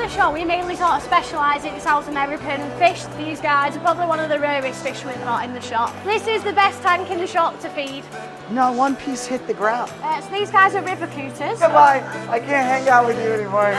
a shop, we mainly sort of specialise in South American fish. These guys are probably one of the rarest fish we've got in the shop. This is the best tank in the shop to feed. Not one piece hit the ground. So these guys are river cooters. Goodbye. I can't hang out with you anymore.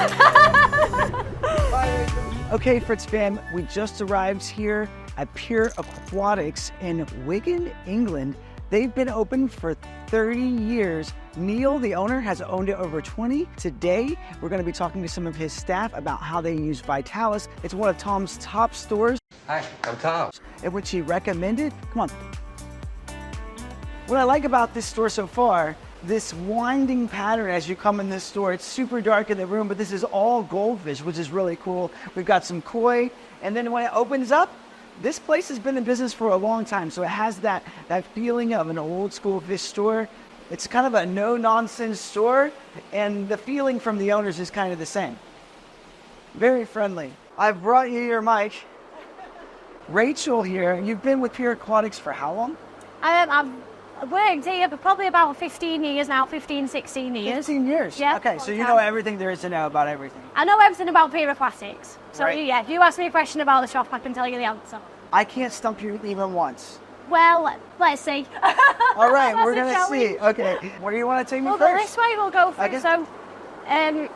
Bye. Okay, Fritz fam, we just arrived here at Pier Aquatics in Wigan, England. They've been open for 30 years. Neil, the owner, has owned it over 20. Today, we're going to be talking to some of his staff about how they use Vitalis. It's one of Tom's top stores. Hi, I'm Tom. In which he recommended. Come on. What I like about this store so far, this winding pattern as you come in this store. It's super dark in the room, but this is all goldfish, which is really cool. We've got some koi, and then when it opens up, this place has been in business for a long time, so it has that feeling of an old school fish store. It's kind of a no-nonsense store, and the feeling from the owners is kind of the same. Very friendly. I've brought you your mic. Rachel here, you've been with Pier Aquatics for how long? I've worked here for probably about 15 years now, 15, 16 years. 15 years? Yeah. Okay, so you know everything there is to know about everything. I know everything about Pier Aquatics. So Right. yeah, if you ask me a question about the shop, I can tell you the answer. I can't stump you even once. Well, let's see. All right, we're That's a going to see. Okay, where do you want to take me We'll go first? this way, we'll go through. Okay.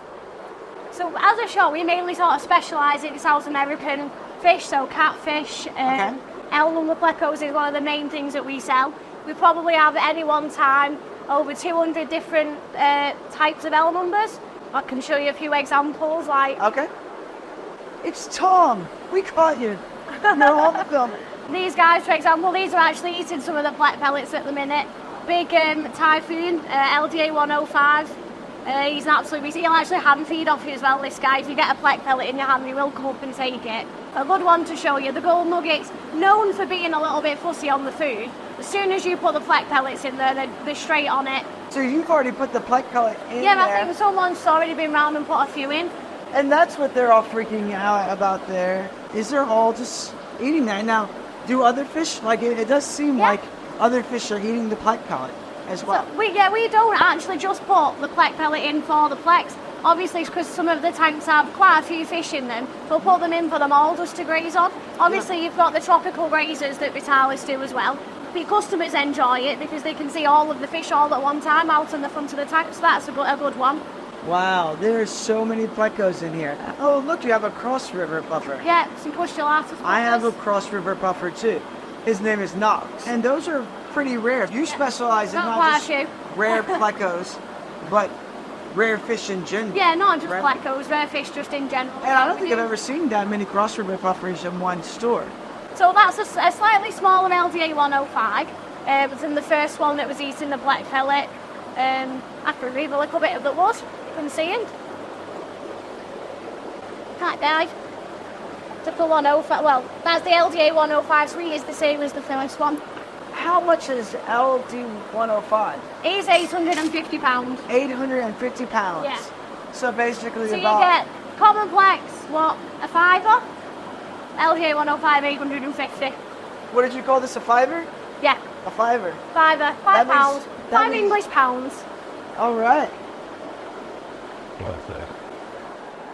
So as a shop, we mainly sort of specialise in South American fish, so catfish, elm and plecos is one of the main things that we sell. We probably have at any one time over 200 different types of L numbers. I can show you a few examples, like Okay. It's Tom. We caught you. You're on the film. these guys, for example. These are actually eating some of the black pellets at the minute. Big typhoon, LDA 105. He's an absolute beast. He'll actually hand feed off you as well, this guy. If you get a black pellet in your hand, he will come up and take it. A good one to show you, the gold nuggets, known for being a little bit fussy on the food. As soon as you put the black pellets in there, they're straight on it. So you've already put the plaque pellet in Yeah, there. I think someone's already been round and put a few in. And that's what they're all freaking out about there, is they're all just eating that. Now, do other fish, like it does seem Yeah. like other fish are eating the plaque pellet as well. So we don't actually just put the plaque pellet in for the plex. Obviously, it's because some of the tanks have quite a few fish in them. We'll put them in for them all just to graze on. Obviously, you've got the tropical grazers that Vitalis do as well. The customers enjoy it because they can see all of the fish all at one time out in the front of the tank, so that's a good one. Wow, there's so many plecos in here. Oh, look, you have a cross river puffer. Yeah, some pustullatus. I have a cross river puffer too. His name is Knox. And those are pretty rare. You specialize in Not not quite just a few. rare plecos, but rare fish in general. Yeah, not just Rare- plecos, rare fish just in general. And I don't think I've ever seen that many cross river puffers in one store. So that's a slightly smaller LDA 105. It was in the first one that was eating the black pellet. I can remove a little bit of the wood, you can see it. Can't dive. Took the 105, well, that's the LDA 105, so he is the same as the first one. How much is LD 105? He's £850. 850 pounds. Yeah. So basically So you about... get common plex, what, a fiver? LDA 105, 850. What did you call this, a fiver? Yeah, A fiver. fiver, That £5. means- that Five means- English pounds. All right.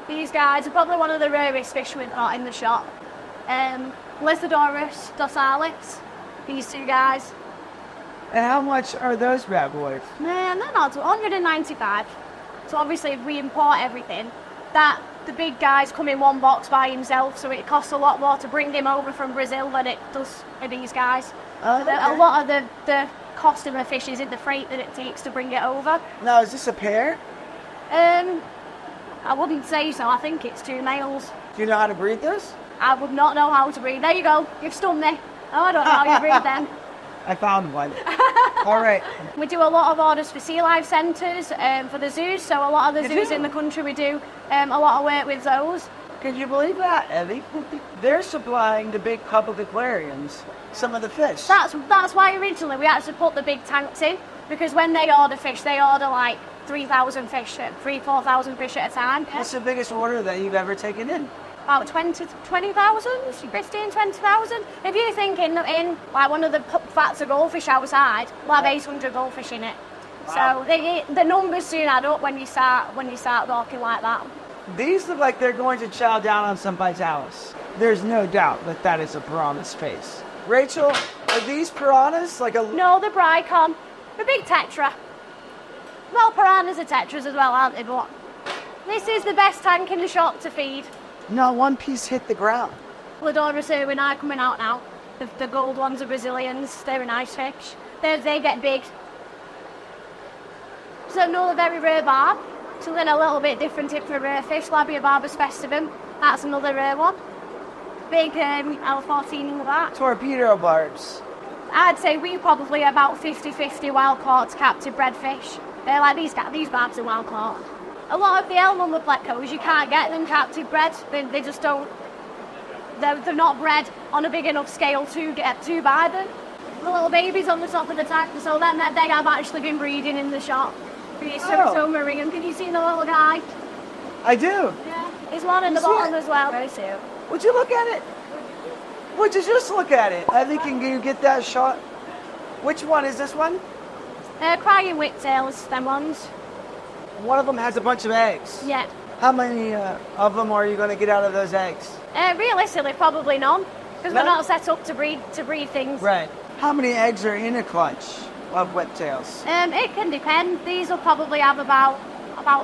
These guys are probably one of the rarest fish we've got in the shop. Lithodorus dorsalis, these two guys. And how much are those bad boys? Man, they're not 195. So obviously if we import everything, the big guys come in one box by himself, so it costs a lot more to bring him over from Brazil than it does for these guys. Oh, A okay. lot of the cost of a fish is in the freight that it takes to bring it over. Now, is this a pair? I wouldn't say so. I think it's two males. Do you know how to breed this? I would not know how to breed. There you go. You've stumped me. Oh, I don't know how you breed them. I found one. All right. We do a lot of orders for sea life centres for the zoos. So a lot of the You zoos do? in the country, we do a lot of work with those. Can you believe that, Evie? They're supplying the big public aquariums some of the fish. That's why originally we actually put the big tanks in, because when they order fish, they order like 3,000 fish, 4,000 fish at a time. What's the biggest order that you've ever taken in? About 20,000, 15, 20,000. If you think in like one of the fats of goldfish outside, we'll have 800 goldfish in it. Wow. So the numbers soon add up when you start talking like that. These look like they're going to chow down on some Vitalis. There's no doubt that that is a piranha's face. Rachel, are these piranhas like a... No, they're Bricon. They're big tetra. Well, piranhas are tetras as well, aren't they? But this is the best tank in the shop to feed. Not one piece hit the ground. Ladora Serwini coming out now. The gold ones are Brazilians. They're a nice fish. They get big. So another very rare barb. Something a little bit different for rare fish. Labia barbus festivum. That's another rare one. Big L14 in the back. Torpedo barbs. I'd say we probably about 50-50 wild caught to captive bred fish. They're like these barbs are wild caught. A lot of the L number plecos, you can't get them captive bred. They just don't. They're not bred on a big enough scale to buy them. The little babies on the top of the tank, so then they have actually been breeding in the shop. So marine. Can you see the little guy? I do. Yeah. There's one in the bottom as well. Very soon. Would you look at it? Would you just look at it? I think, can you get that shot? Which one is this one? Crying whiptails, them ones. One of them has a bunch of eggs. Yeah. How many of them are you going to get out of those eggs? Realistically, probably none, because we're not set up to breed things. Right. How many eggs are in a clutch of whiptails? It can depend. These will probably have about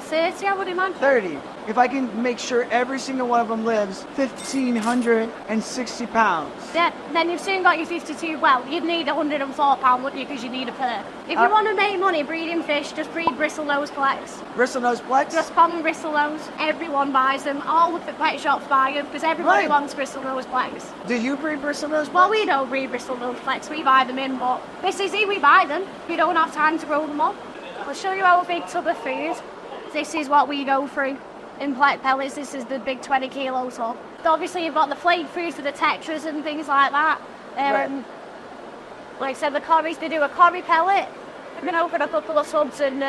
30, I would imagine. 30. If I can make sure every single one of them lives 1,560 pounds. Yeah, then you've soon got your 52. Well, you'd need 104 pound, wouldn't you? Because you need a pair. If you want to make money breeding fish, just breed bristlenose plex. Bristlenose plex? Just common bristlenose. Everyone buys them. All the pet shops buy them because everybody wants bristlenose plex. Do you breed bristlenose plex? Well, we don't breed bristlenose plex. We buy them in, but this is we buy them. We don't have time to grow them up. I'll show you our big tub of food. This is what we go through. In black pellets, this is the big 20 kilo tub. So obviously you've got the flake food for the tetras and things like that. Like I said, the corries, they do a corrie pellet. We can open a couple of tubs and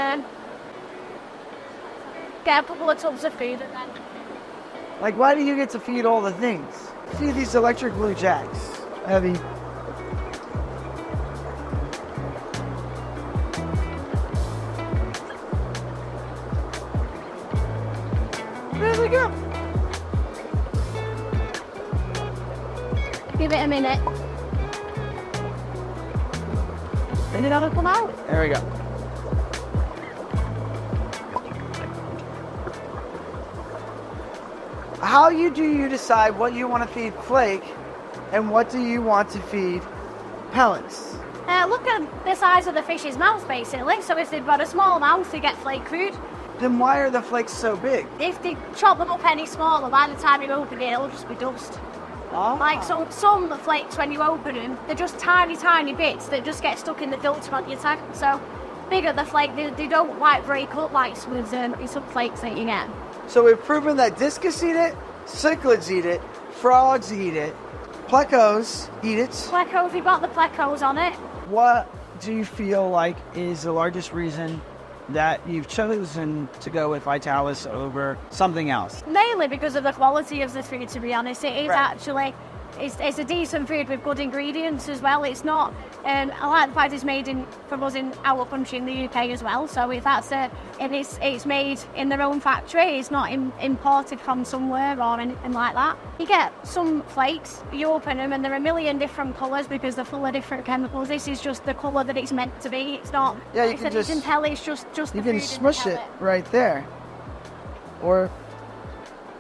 get a couple of tubs of food and then... Like, why do you get to feed all the things? Feed these electric blue jacks. Evie. There we go. Give it a minute. Then it'll come out. There we go. How do you decide what you want to feed flake and what do you want to feed pellets? Look at the size of the fish's mouth, basically. So if they've got a small mouth, they get flake food. Then why are the flakes so big? If they chop them up any smaller, by the time you open it, it'll just be dust. Oh. Like some flakes, when you open them, they're just tiny, tiny bits that just get stuck in the filter on your tank. So bigger the flake, they don't like break up like some flakes that you get. So we've proven that discus eat it, cichlids eat it, frogs eat it, plecos eat it. Plecos, we've got the plecos on it. What do you feel like is the largest reason that you've chosen to go with Vitalis over something else? Mainly because of the quality of the food, to be honest. It is actually, it's a decent food with good ingredients as well. It's not, I like the fact it's made for us in our country, in the UK as well. So if that's it's made in their own factory, it's not imported from somewhere or anything like that. You get some flakes, you open them and they're a million different colours because they're full of different chemicals. This is just the colour that it's meant to be. It's not, you can tell it's just you the can food smush it right there. Or,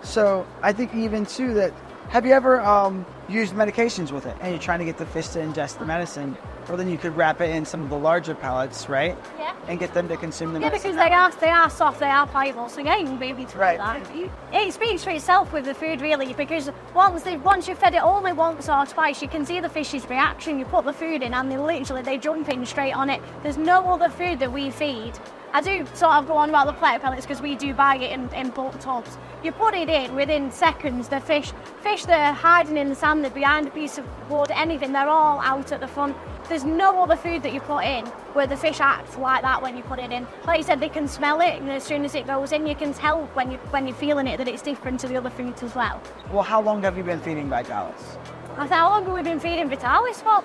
so I think even too that, have you ever used medications with it and you're trying to get the fish to ingest the medicine? Or then you could wrap it in some of the larger pellets, right? Yeah. And get them to consume the medicine. Yeah, because they are soft, they are pliable, so yeah, you can maybe try that. It speaks for itself with the food, really, because once you've fed it only once or twice, you can see the fish's reaction. You put the food in and they jump in straight on it. There's no other food that we feed. I do sort of go on about the plate pellets because we do buy it in bulk tubs. You put it in, within seconds, the fish that are hiding in the sand, they're behind a piece of wood, anything, they're all out at the front. There's no other food that you put in where the fish act like that when you put it in. Like you said, they can smell it, and as soon as it goes in, you can tell when you're feeling it that it's different to the other foods as well. Well, how long have you been feeding Vitalis? How long have we been feeding Vitalis for?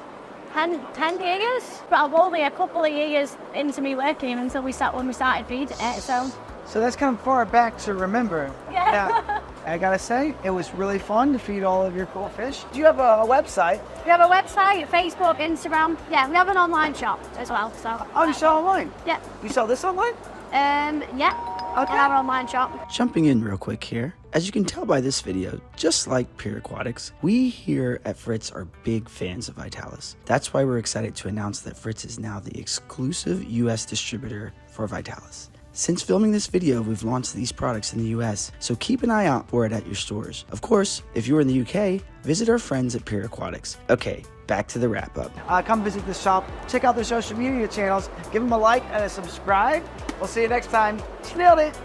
10 years? But I'm only a couple of years into me working until when we started feeding it, so... So that's kind of far back to remember. Yeah. Now, I gotta say, it was really fun to feed all of your cool fish. Do you have a website? We have a website, Facebook, Instagram. Yeah, we have an online shop as well. So. Oh, you sell online? Yeah. You sell this online? Yeah. Okay. In our online shop. Jumping in real quick here. As you can tell by this video, just like Pier Aquatics, we here at Fritz are big fans of Vitalis. That's why we're excited to announce that Fritz is now the exclusive US distributor for Vitalis. Since filming this video, we've launched these products in the US, so keep an eye out for it at your stores. Of course, if you're in the UK, visit our friends at Pier Aquatics. Okay, back to the wrap up. Come visit the shop, check out their social media channels, give them a like and a subscribe. We'll see you next time. Nailed it.